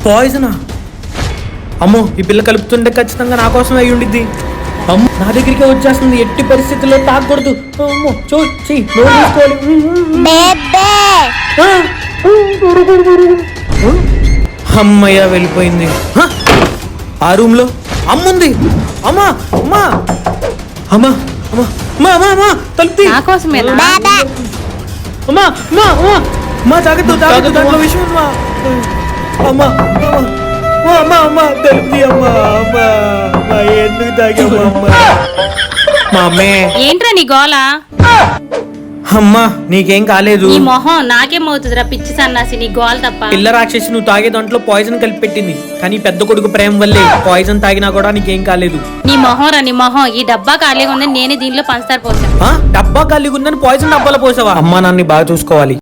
పాయిజనా? అమ్మో, ఈ పిల్ల కలుపుతుంటే ఖచ్చితంగా నా కోసం అయి ఉండిద్ది. అమ్మో, నా దగ్గరికే వచ్చేస్తుంది. ఎట్టి పరిస్థితుల్లో తాగకూడదు. అమ్మో, చెయ్యి నోరు మూసుకోవాలి. అమ్మయ్య, వెళ్ళిపోయింది. ఆ రూమ్ లో అమ్ముంది. అమ్మా అమ్మా అమ్మా అమ్మా అమ్మా అమ్మా అమ్మా తలుపు అమ్మా అమ్మా అమ్మా జాగ్రత్త జాగ్రత్త, దాంట్లో విషయం ఉందమ్మా. అమ్మా అమ్మా అమ్మా అమ్మా తలుపు అమ్మా అమ్మా అమ్మా ఎందుకు తాగామ్మా అమ్మా? మా అమ్మే ఏంట్రా నీ గోల? అమ్మా నీకేం కాలేదు. నీ మొహం నాకేమవుతుందిరా పిచ్చి సన్నాసి, నీ గోల తప్ప. పిల్ల రాక్షసి నువ్వు తాగే దాంట్లో పాయిజన్ కలిపి పెట్టింది, కానీ పెద్ద కొడుకు ప్రేమ వల్లే పాయిజన్ తాగినా కూడా నీకేం కాలేదు. నీ మొహం రా నీ మొహం. ఈ డబ్బా ఖాళీగా ఉందని నేనే దీంట్లో పంచదార పోసాను. డబ్బా ఖాళీగా ఉందని పాయిజన్ డబ్బాలో పోసావా? అమ్మా నాన్ని బాగా చూసుకోవాలి.